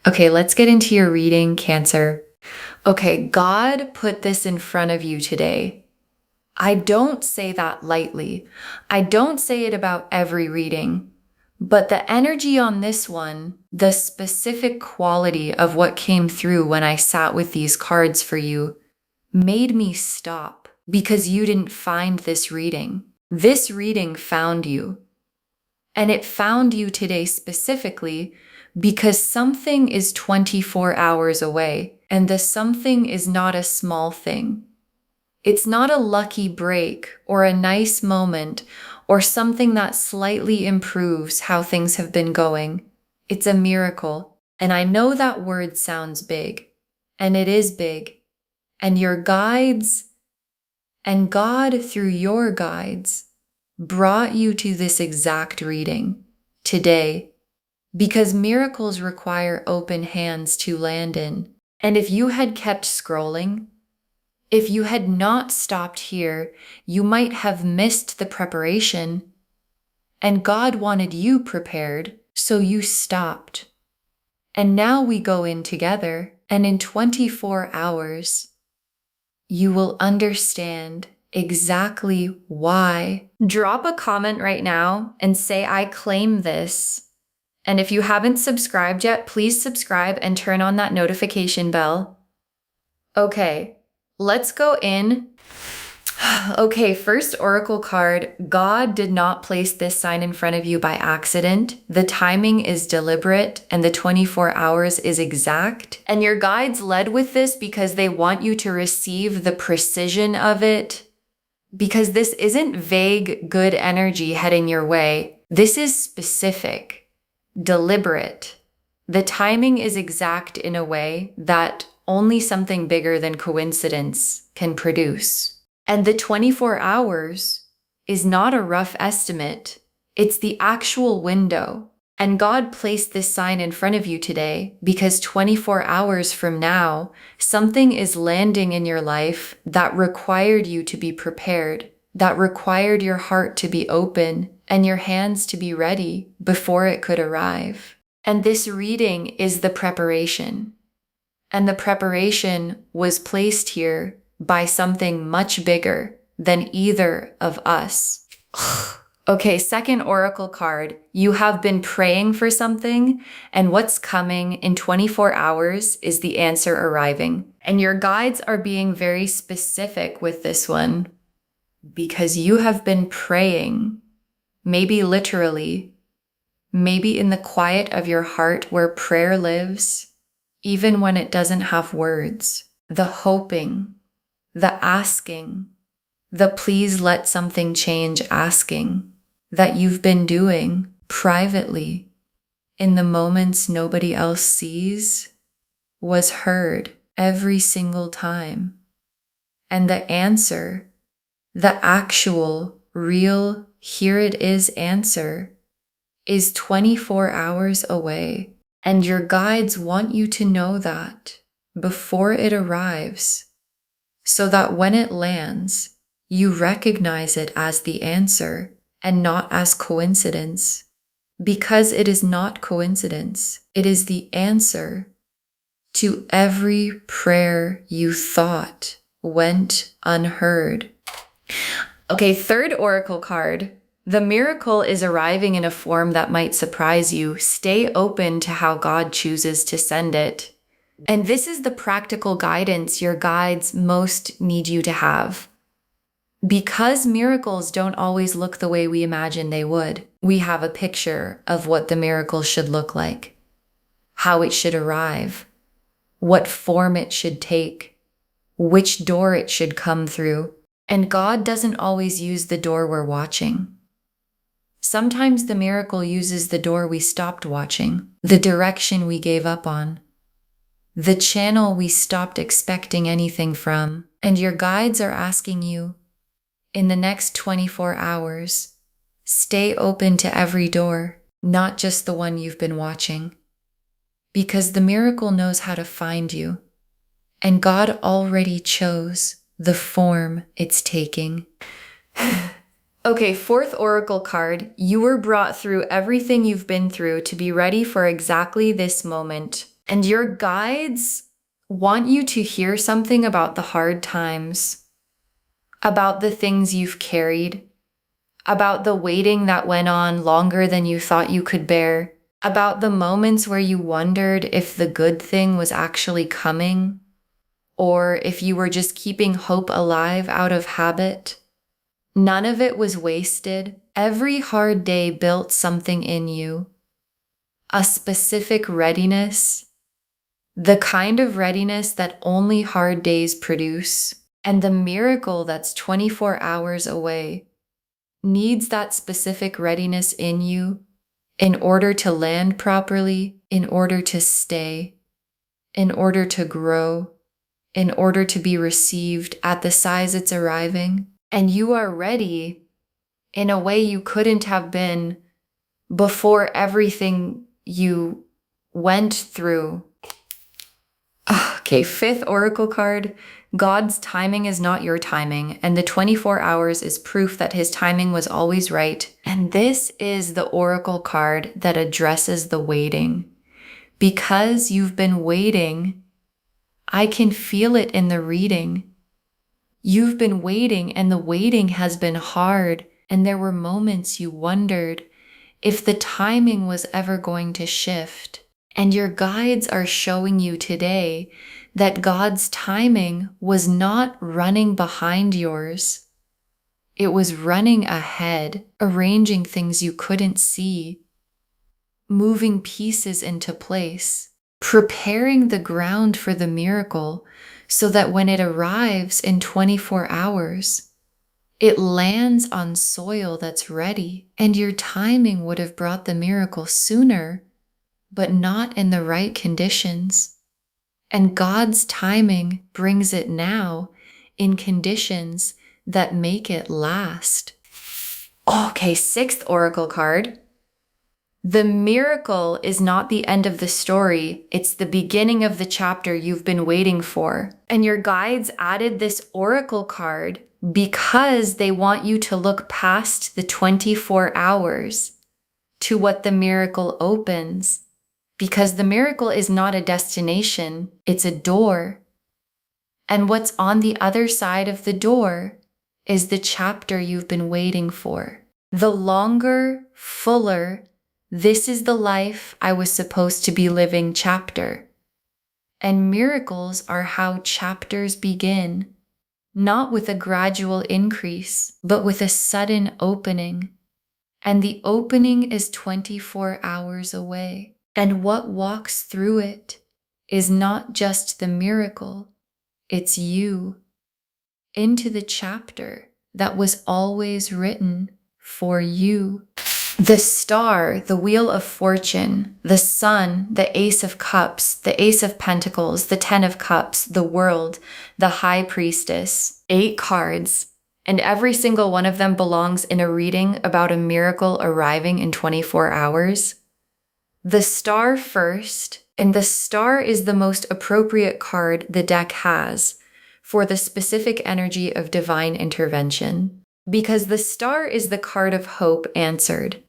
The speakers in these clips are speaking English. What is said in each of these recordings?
Okay, let's get into your reading, Cancer. Okay, God put this in front of you today. I don't say that lightly. I don't say it about every reading, but the energy on this one, the specific quality of what came through when I sat with these cards for you, made me stop because you didn't find this reading. This reading found you. And it found you today specifically because something is 24 hours away, and the something is not a small thing. It's not a lucky break or a nice moment or something that slightly improves how things have been going. It's a miracle. And I know that word sounds big, and it is big. And your guides and God through your guides brought you to this exact reading today because miracles require open hands to land in. And if you had kept scrolling, if you had not stopped here, you might have missed the preparation. And God wanted you prepared, so you stopped. And now we go in together, and in 24 hours, you will understand exactly why. Drop a comment right now and say, I claim this. And if you haven't subscribed yet, please subscribe and turn on that notification bell. Okay, let's go in. Okay, first oracle card. God did not place this sign in front of you by accident. The timing is deliberate and the 24 hours is exact. And your guides led with this because they want you to receive the precision of it. Because this isn't vague, good energy heading your way. This is specific, deliberate. The timing is exact in a way that only something bigger than coincidence can produce. And the 24 hours is not a rough estimate. It's the actual window. And God placed this sign in front of you today because 24 hours from now, something is landing in your life that required you to be prepared, that required your heart to be open and your hands to be ready before it could arrive. And this reading is the preparation. And the preparation was placed here by something much bigger than either of us. Okay, second oracle card. You have been praying for something, and what's coming in 24 hours is the answer arriving. And your guides are being very specific with this one because you have been praying, maybe literally, maybe in the quiet of your heart where prayer lives, even when it doesn't have words. The hoping, the asking, the please let something change asking that you've been doing privately in the moments nobody else sees was heard every single time. And the answer, the actual, real, here it is answer, is 24 hours away. And your guides want you to know that before it arrives, so that when it lands, you recognize it as the answer and not as coincidence, because it is not coincidence. It is the answer to every prayer you thought went unheard. Okay, third oracle card. The miracle is arriving in a form that might surprise you. Stay open to how God chooses to send it. And this is the practical guidance your guides most need you to have. Because miracles don't always look the way we imagine they would, we have a picture of what the miracle should look like, how it should arrive, what form it should take, which door it should come through. And God doesn't always use the door we're watching. Sometimes the miracle uses the door we stopped watching, the direction we gave up on, the channel we stopped expecting anything from. And your guides are asking you, in the next 24 hours, stay open to every door, not just the one you've been watching. Because the miracle knows how to find you, and God already chose the form it's taking. Okay, fourth oracle card. You were brought through everything you've been through to be ready for exactly this moment. And your guides want you to hear something about the hard times, about the things you've carried, about the waiting that went on longer than you thought you could bear, about the moments where you wondered if the good thing was actually coming, or if you were just keeping hope alive out of habit. None of it was wasted. Every hard day built something in you, a specific readiness, the kind of readiness that only hard days produce. And the miracle that's 24 hours away needs that specific readiness in you in order to land properly, in order to stay, in order to grow, in order to be received at the size it's arriving. And you are ready in a way you couldn't have been before everything you went through. Okay, fifth oracle card. God's timing is not your timing, and the 24 hours is proof that his timing was always right. And this is the oracle card that addresses the waiting. Because you've been waiting, I can feel it in the reading. You've been waiting, and the waiting has been hard, and there were moments you wondered if the timing was ever going to shift. And your guides are showing you today that God's timing was not running behind yours. It was running ahead, arranging things you couldn't see, moving pieces into place, preparing the ground for the miracle so that when it arrives in 24 hours, it lands on soil that's ready. And your timing would have brought the miracle sooner, but not in the right conditions. And God's timing brings it now in conditions that make it last. Okay, sixth oracle card. The miracle is not the end of the story. It's the beginning of the chapter you've been waiting for. And your guides added this oracle card because they want you to look past the 24 hours to what the miracle opens. Because the miracle is not a destination, it's a door. And what's on the other side of the door is the chapter you've been waiting for. The longer, fuller, this is the life I was supposed to be living chapter. And miracles are how chapters begin, not with a gradual increase, but with a sudden opening. And the opening is 24 hours away. And what walks through it is not just the miracle, it's you into the chapter that was always written for you. The star, the wheel of fortune, the sun, the ace of cups, the ace of pentacles, the 10 of cups, the world, the high priestess, 8 cards, and every single one of them belongs in a reading about a miracle arriving in 24 hours. The star first, and the star is the most appropriate card the deck has for the specific energy of divine intervention, because the star is the card of hope answered,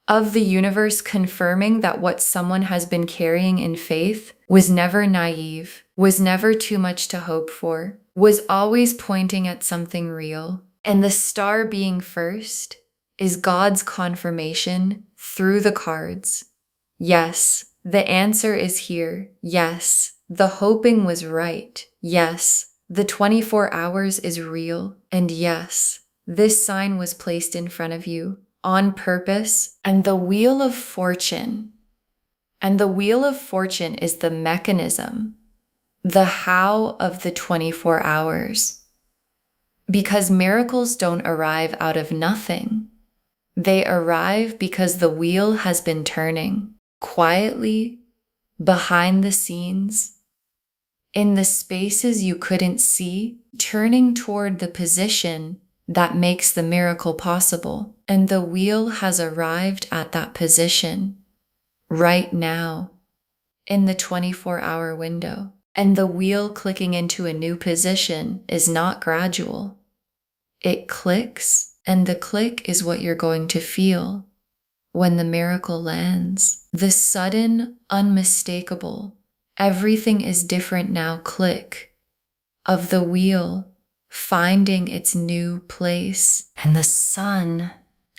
of the universe confirming that what someone has been carrying in faith was never naive, was never too much to hope for, was always pointing at something real. And the star being first is God's confirmation through the cards. Yes, the answer is here. Yes, the hoping was right. Yes, the 24 hours is real. And yes, this sign was placed in front of you on purpose. And the wheel of fortune. And the wheel of fortune is the mechanism, the how of the 24 hours. Because miracles don't arrive out of nothing. They arrive because the wheel has been turning. Quietly, behind the scenes, in the spaces you couldn't see, turning toward the position that makes the miracle possible. And the wheel has arrived at that position right now in the 24-hour window. And the wheel clicking into a new position is not gradual. It clicks, and the click is what you're going to feel. when the miracle lands. The sudden, unmistakable, everything is different now click of the wheel finding its new place. And the sun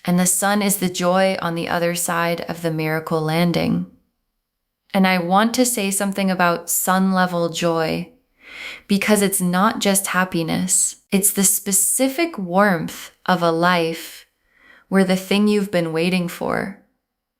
is the joy on the other side of the miracle landing. And I want to say something about sun level joy, because it's not just happiness. It's the specific warmth of a life where the thing you've been waiting for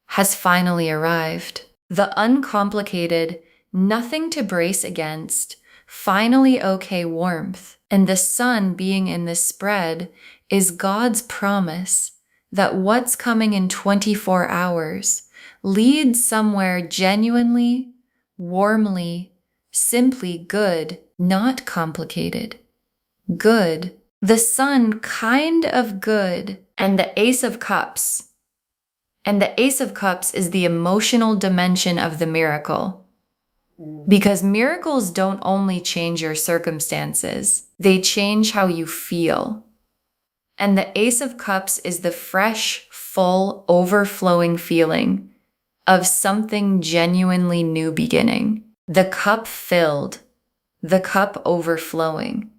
has finally arrived. The uncomplicated, nothing to brace against, finally okay warmth. And the sun being in this spread is God's promise that what's coming in 24 hours leads somewhere genuinely, warmly, simply good, not complicated. Good. The sun kind of good. And the Ace of Cups. And the Ace of Cups is the emotional dimension of the miracle. Because miracles don't only change your circumstances, they change how you feel. And the Ace of Cups is the fresh, full, overflowing feeling of something genuinely new beginning. The cup filled, the cup overflowing.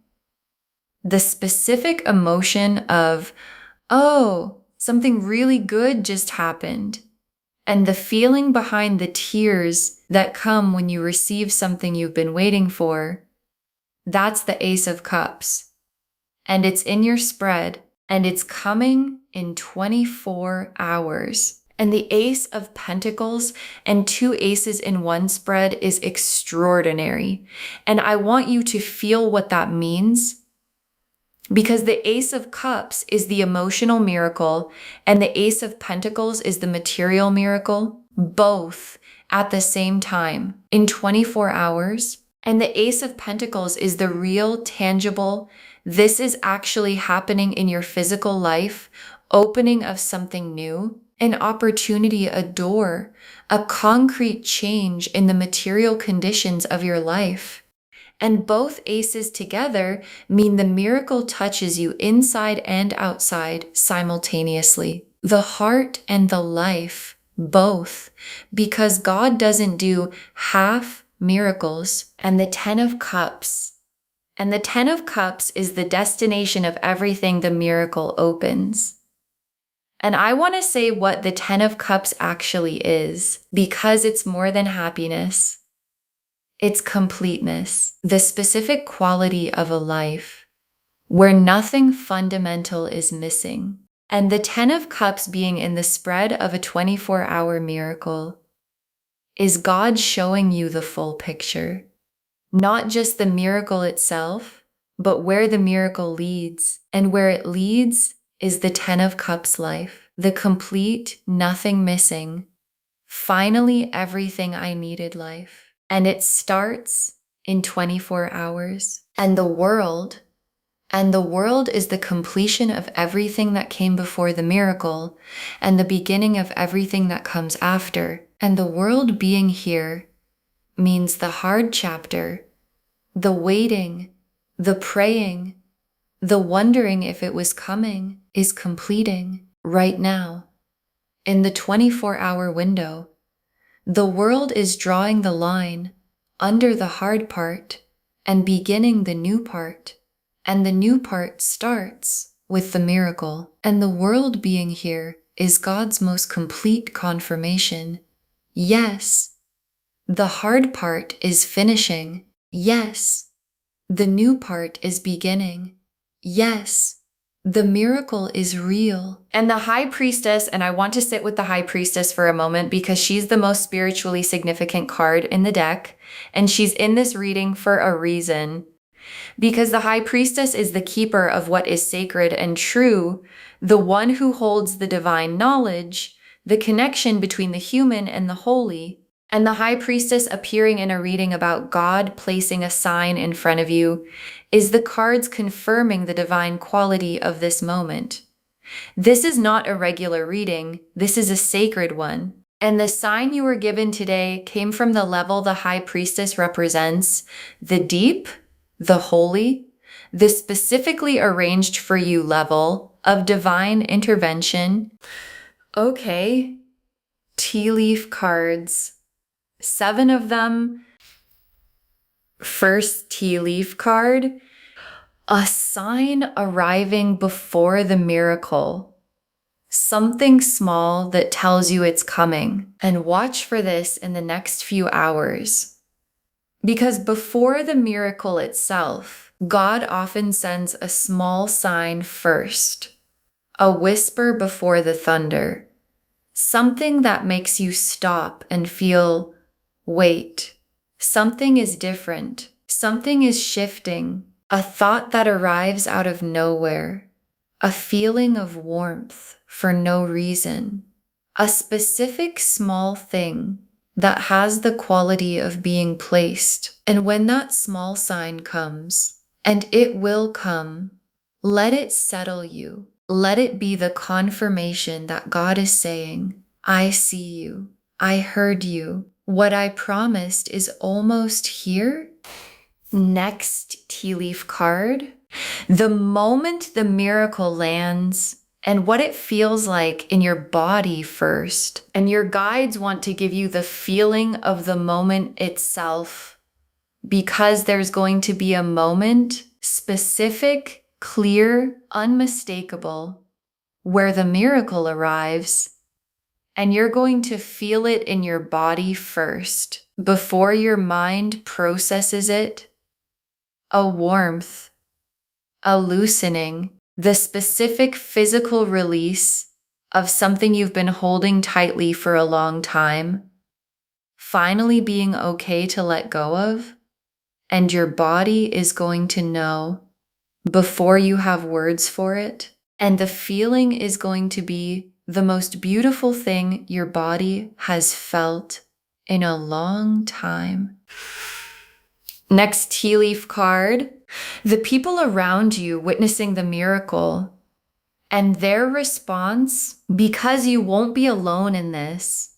The specific emotion of, oh, something really good just happened. And the feeling behind the tears that come when you receive something you've been waiting for, that's the Ace of Cups. And it's in your spread, and it's coming in 24 hours. And the Ace of Pentacles and two aces in one spread is extraordinary. And I want you to feel what that means, because the Ace of Cups is the emotional miracle and the Ace of Pentacles is the material miracle, both at the same time in 24 hours. And the Ace of Pentacles is the real, tangible, this is actually happening in your physical life, opening of something new, an opportunity, a door, a concrete change in the material conditions of your life. And both aces together mean the miracle touches you inside and outside simultaneously. The heart and the life, both, because God doesn't do half miracles. And the Ten of Cups. And the Ten of Cups is the destination of everything the miracle opens. And I want to say what the Ten of Cups actually is, because it's more than happiness. It's completeness, the specific quality of a life where nothing fundamental is missing. And the Ten of Cups being in the spread of a 24-hour miracle is God showing you the full picture. Not just the miracle itself, but where the miracle leads. And where it leads is the Ten of Cups life, the complete, nothing missing, finally everything I needed life. And it starts in 24 hours. And the world is the completion of everything that came before the miracle and the beginning of everything that comes after. And the world being here means the hard chapter, the waiting, the praying, the wondering if it was coming is completing right now. In the 24-hour window, the world is drawing the line under the hard part and beginning the new part. And the new part starts with the miracle. And the world being here is God's most complete confirmation. Yes, the hard part is finishing. Yes, the new part is beginning. Yes, the miracle is real. And the High Priestess, and I want to sit with the High Priestess for a moment because she's the most spiritually significant card in the deck, and she's in this reading for a reason. Because the High Priestess is the keeper of what is sacred and true, the one who holds the divine knowledge, the connection between the human and the holy. And the High Priestess appearing in a reading about God placing a sign in front of you is the cards confirming the divine quality of this moment. This is not a regular reading, this is a sacred one. And the sign you were given today came from the level the High Priestess represents, the deep, the holy, the specifically arranged for you level of divine intervention. Okay, tea leaf cards, 7 of them. First tea leaf card, a sign arriving before the miracle. Something small that tells you it's coming. And watch for this in the next few hours. Because before the miracle itself, God often sends a small sign first. A whisper before the thunder. Something that makes you stop and feel, wait. Something is different. Something is shifting. A thought that arrives out of nowhere. A feeling of warmth for no reason. A specific small thing that has the quality of being placed. And when that small sign comes, and it will come, let it settle you. Let it be the confirmation that God is saying, I see you. I heard you. What I promised is almost here. Next tea leaf card. The moment the miracle lands and what it feels like in your body first. And your guides want to give you the feeling of the moment itself because there's going to be a moment, specific, clear, unmistakable, where the miracle arrives. And you're going to feel it in your body first, before your mind processes it. A warmth, a loosening, the specific physical release of something you've been holding tightly for a long time, finally being okay to let go of, and your body is going to know before you have words for it, and the feeling is going to be the most beautiful thing your body has felt in a long time. Next tea leaf card, the people around you witnessing the miracle and their response, because you won't be alone in this.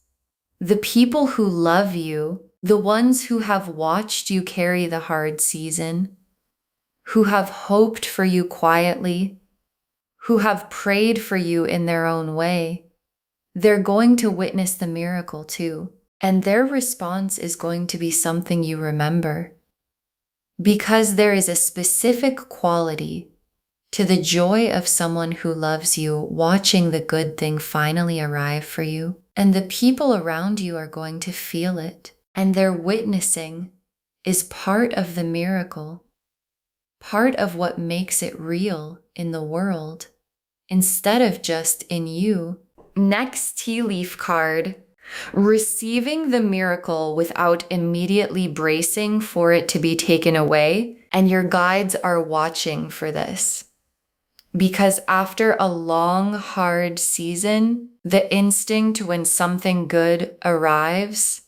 The people who love you, the ones who have watched you carry the hard season, who have hoped for you quietly, who have prayed for you in their own way, they're going to witness the miracle too. And their response is going to be something you remember. Because there is a specific quality to the joy of someone who loves you watching the good thing finally arrive for you. And the people around you are going to feel it. And their witnessing is part of the miracle, part of what makes it real in the world, instead of just in you. Next tea leaf card, receiving the miracle without immediately bracing for it to be taken away. And your guides are watching for this. Because after a long, hard season, the instinct when something good arrives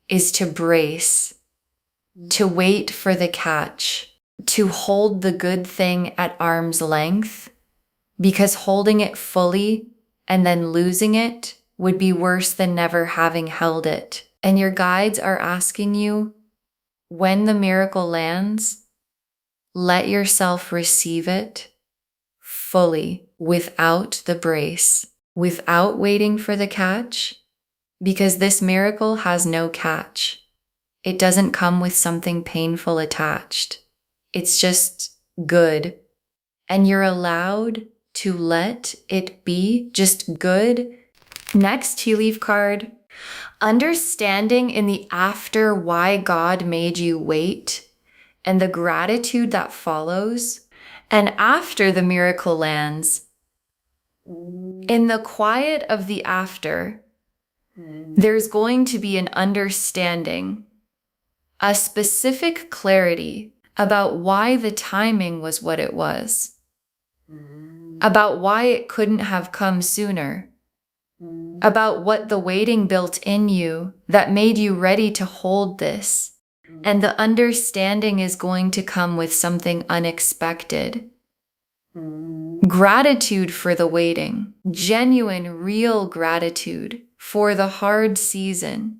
is to brace, to wait for the catch, to hold the good thing at arm's length, because holding it fully and then losing it would be worse than never having held it. And your guides are asking you, when the miracle lands, let yourself receive it fully, without the brace, without waiting for the catch, because this miracle has no catch. It doesn't come with something painful attached. It's just good. And you're allowed to let it be just good. Next tea leaf card, understanding in the after why God made you wait and the gratitude that follows. And after the miracle lands, in the quiet of the after, there's going to be an understanding, a specific clarity about why the timing was what it was, about why it couldn't have come sooner, about what the waiting built in you that made you ready to hold this. And the understanding is going to come with something unexpected. Gratitude for the waiting, genuine, real gratitude for the hard season.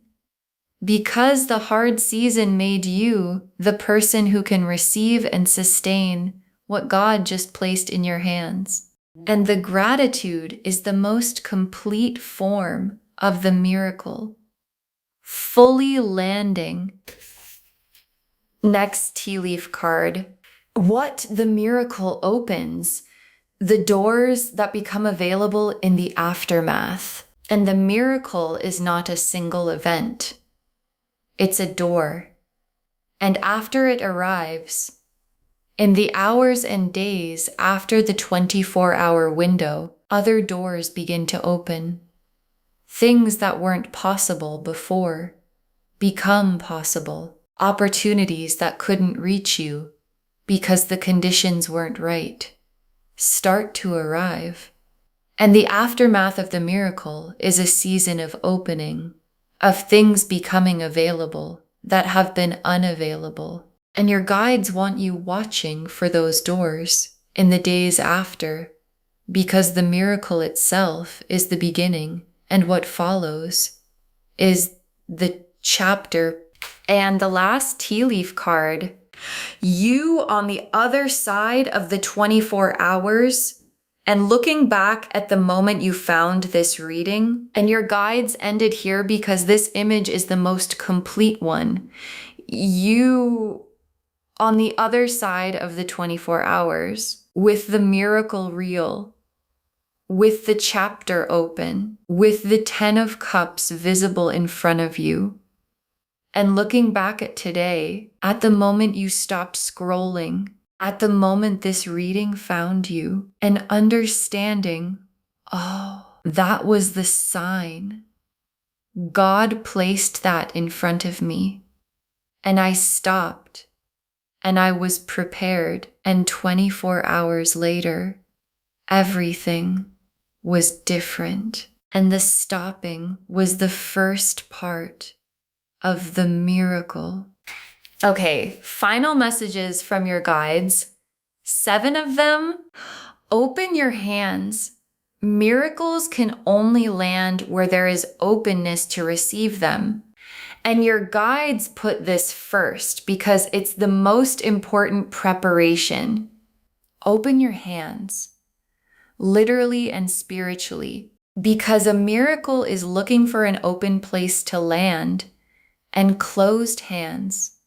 Because the hard season made you the person who can receive and sustain what God just placed in your hands. And the gratitude is the most complete form of the miracle, fully landing. Next tea leaf card. What the miracle opens, the doors that become available in the aftermath. And the miracle is not a single event. It's a door. And after it arrives, in the hours and days after the 24-hour window, other doors begin to open. Things that weren't possible before become possible. Opportunities that couldn't reach you because the conditions weren't right start to arrive. And the aftermath of the miracle is a season of opening, of things becoming available that have been unavailable. And your guides want you watching for those doors in the days after, because the miracle itself is the beginning, and what follows is the chapter. And the last tea leaf card, you on the other side of the 24 hours, and looking back at the moment you found this reading, and your guides ended here because this image is the most complete one. You on the other side of the 24 hours, with the miracle real, with the chapter open, with the 10 of Cups visible in front of you, and looking back at today, at the moment you stopped scrolling, at the moment this reading found you, and understanding, oh, that was the sign. God placed that in front of me, and I stopped, and I was prepared, and 24 hours later, everything was different, and the stopping was the first part of the miracle. Okay, final messages from your guides. 7 of them. Open your hands. Miracles can only land where there is openness to receive them. And your guides put this first because it's the most important preparation. Open your hands, literally and spiritually, because a miracle is looking for an open place to land. And closed hands,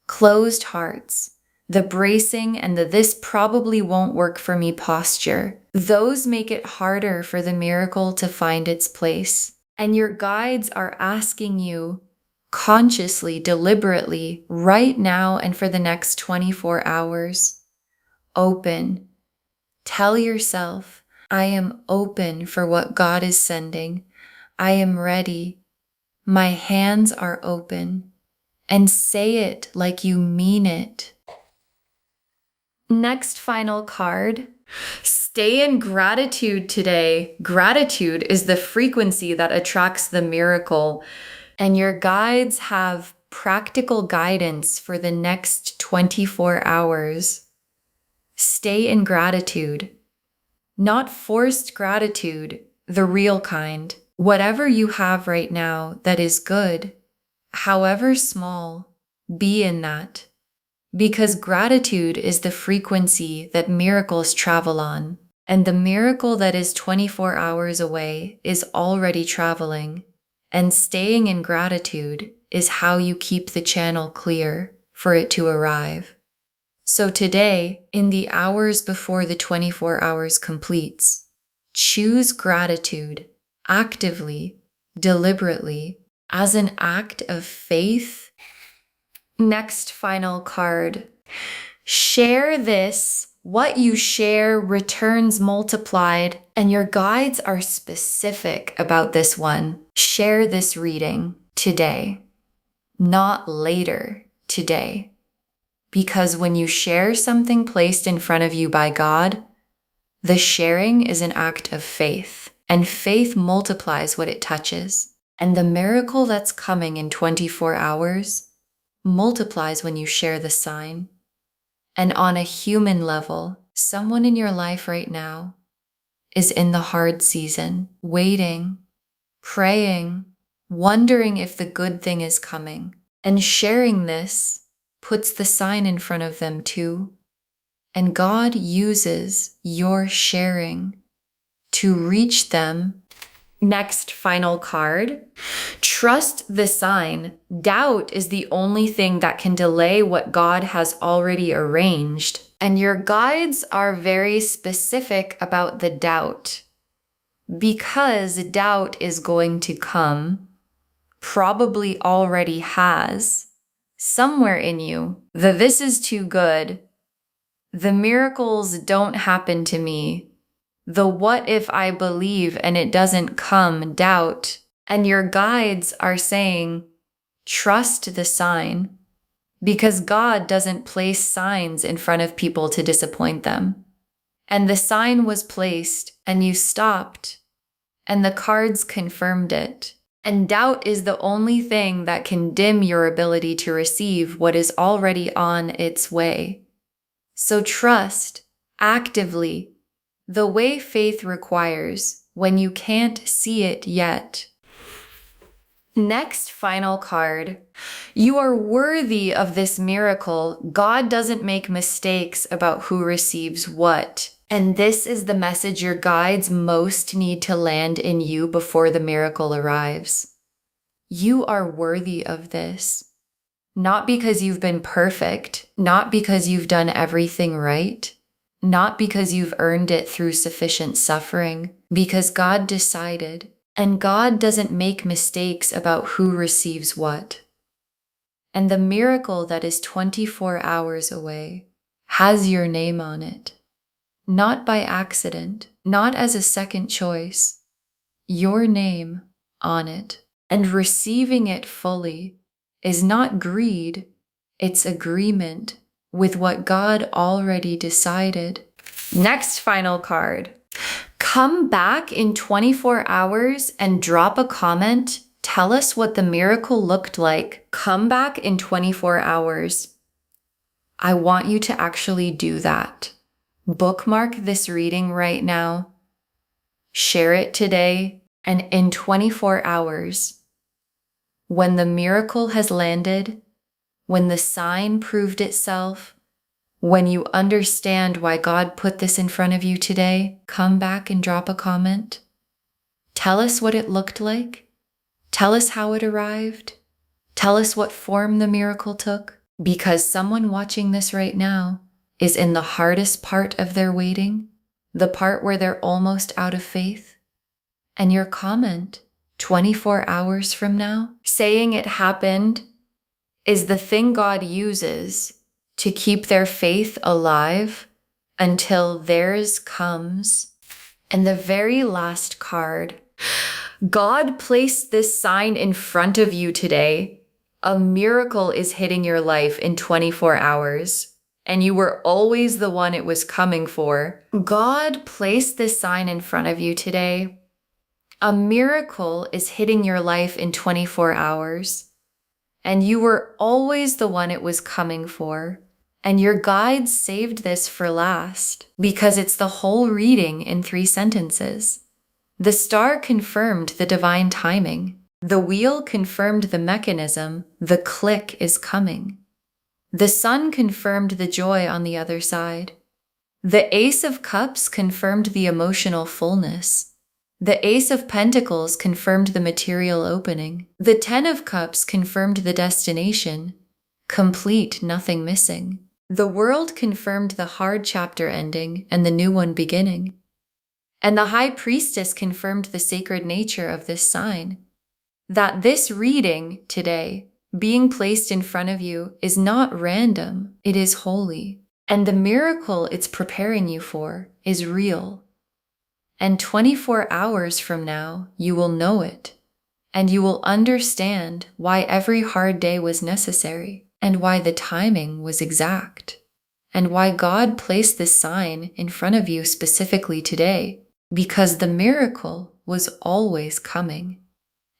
closed hearts, the bracing and the "this probably won't work for me" posture, those make it harder for the miracle to find its place. And your guides are asking you consciously, deliberately, right now and for the next 24 hours, open. Tell yourself, I am open for what God is sending. I am ready. My hands are open, and say it like you mean it. Next final card. Stay in gratitude today. Gratitude is the frequency that attracts the miracle, and your guides have practical guidance for the next 24 hours. Stay in gratitude. Not forced gratitude, the real kind. Whatever you have right now that is good, however small, be in that. Because gratitude is the frequency that miracles travel on. And the miracle that is 24 hours away is already traveling. And staying in gratitude is how you keep the channel clear for it to arrive. So today, in the hours before the 24 hours completes, choose gratitude actively, deliberately, as an act of faith. Next final card. Share this. What you share returns multiplied, and your guides are specific about this one. Share this reading today, not later, today. Because when you share something placed in front of you by God, the sharing is an act of faith. And faith multiplies what it touches. And the miracle that's coming in 24 hours multiplies when you share the sign. And on a human level, someone in your life right now is in the hard season, waiting, praying, wondering if the good thing is coming. And sharing this puts the sign in front of them too. And God uses your sharing to reach them Next, final card. Trust the sign. Doubt is the only thing that can delay what God has already arranged. And your guides are very specific about the doubt. Because doubt is going to come, probably already has, somewhere in you. The "this is too good," the "miracles don't happen to me," the "what if I believe and it doesn't come" doubt. And your guides are saying, trust the sign, because God doesn't place signs in front of people to disappoint them. And the sign was placed, and you stopped, and the cards confirmed it. And doubt is the only thing that can dim your ability to receive what is already on its way. So trust, actively, the way faith requires, when you can't see it yet. Next, final card. You are worthy of this miracle. God doesn't make mistakes about who receives what. And this is the message your guides most need to land in you before the miracle arrives. You are worthy of this. Not because you've been perfect, not because you've done everything right, not because you've earned it through sufficient suffering, because God decided. And God doesn't make mistakes about who receives what. And the miracle that is 24 hours away has your name on it. Not by accident, not as a second choice. Your name on it. And receiving it fully is not greed, it's agreement with what God already decided. Next final card. Come back in 24 hours and drop a comment. Tell us what the miracle looked like. Come back in 24 hours. I want you to actually do that. Bookmark this reading right now. Share it today, and in 24 hours, when the miracle has landed, when the sign proved itself, when you understand why God put this in front of you today, come back and drop a comment. Tell us what it looked like. Tell us how it arrived. Tell us what form the miracle took. Because someone watching this right now is in the hardest part of their waiting, the part where they're almost out of faith. And your comment, 24 hours from now, saying it happened, is the thing God uses to keep their faith alive until theirs comes. And the very last card. God placed this sign in front of you today. A miracle is hitting your life in 24 hours, and you were always the one it was coming for. God placed this sign in front of you today. A miracle is hitting your life in 24 hours, and you were always the one it was coming for. And your guides saved this for last because it's the whole reading in 3 sentences. The star confirmed the divine timing. The wheel confirmed the mechanism. The click is coming. The sun confirmed the joy on the other side. The Ace of Cups confirmed the emotional fullness. The Ace of Pentacles confirmed the material opening. The 10 of Cups confirmed the destination. Complete, nothing missing. The World confirmed the hard chapter ending and the new one beginning. And the High Priestess confirmed the sacred nature of this sign. That this reading today, being placed in front of you, is not random, it is holy. And the miracle it's preparing you for is real. And 24 hours from now, you will know it. And you will understand why every hard day was necessary. And why the timing was exact, and why God placed this sign in front of you specifically today, because the miracle was always coming,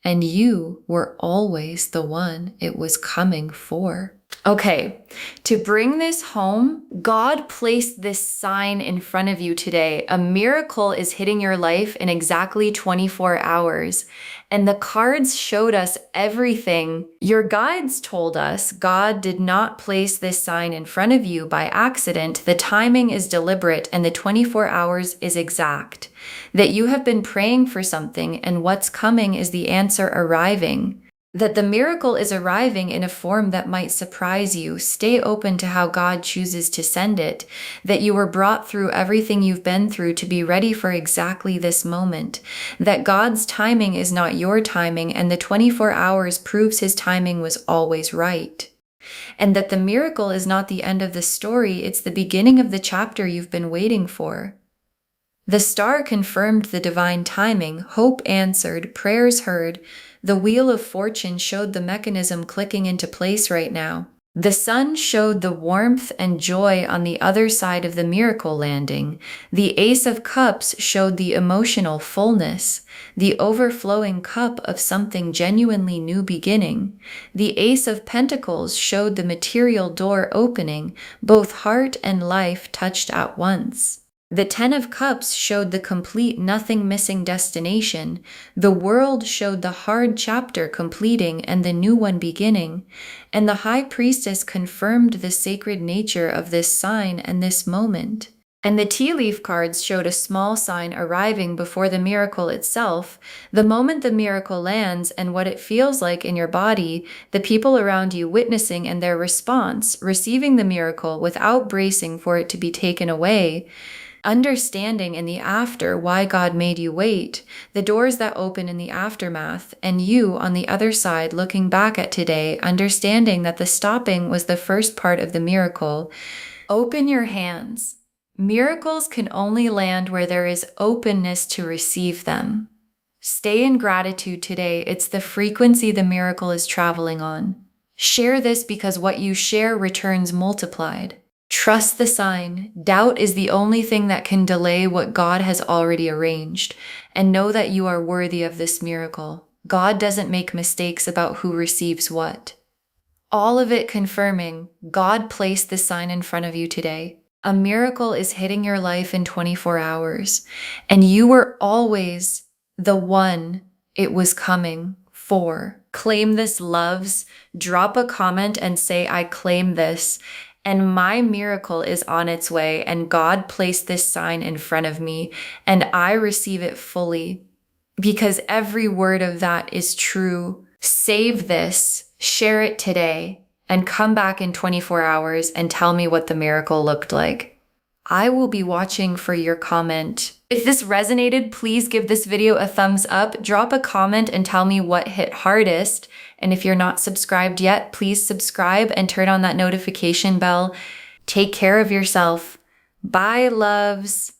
and you were always the one it was coming for. Okay, to bring this home, God placed this sign in front of you today. A miracle is hitting your life in exactly 24 hours. And the cards showed us everything. Your guides told us God did not place this sign in front of you by accident. The timing is deliberate and the 24 hours is exact. That you have been praying for something and what's coming is the answer arriving. That the miracle is arriving in a form that might surprise you. Stay open to how God chooses to send it. That you were brought through everything you've been through to be ready for exactly this moment. That God's timing is not your timing, and the 24 hours proves his timing was always right. And that the miracle is not the end of the story, it's the beginning of the chapter you've been waiting for. The star confirmed the divine timing, hope answered, prayers heard. The wheel of fortune showed the mechanism clicking into place right now. The sun showed the warmth and joy on the other side of the miracle landing. The Ace of Cups showed the emotional fullness, the overflowing cup of something genuinely new beginning. The Ace of Pentacles showed the material door opening, both heart and life touched at once. The Ten of Cups showed the complete nothing missing destination. The World showed the hard chapter completing and the new one beginning. And the High Priestess confirmed the sacred nature of this sign and this moment. And the tea leaf cards showed a small sign arriving before the miracle itself. The moment the miracle lands and what it feels like in your body, the people around you witnessing and their response, receiving the miracle without bracing for it to be taken away. Understanding in the after why God made you wait, the doors that open in the aftermath, and you on the other side looking back at today, understanding that the stopping was the first part of the miracle. Open your hands. Miracles can only land where there is openness to receive them. Stay in gratitude today. It's the frequency the miracle is traveling on. Share this because what you share returns multiplied. Trust the sign. Doubt is the only thing that can delay what God has already arranged. And know that you are worthy of this miracle. God doesn't make mistakes about who receives what. All of it confirming, God placed the sign in front of you today. A miracle is hitting your life in 24 hours. And you were always the one it was coming for. Claim this, loves. Drop a comment and say, I claim this. And my miracle is on its way, and God placed this sign in front of me, and I receive it fully, because every word of that is true. Save this, share it today, and come back in 24 hours and tell me what the miracle looked like. I will be watching for your comment. If this resonated, please give this video a thumbs up, drop a comment and tell me what hit hardest. And if you're not subscribed yet, please subscribe and turn on that notification bell. Take care of yourself. Bye, loves.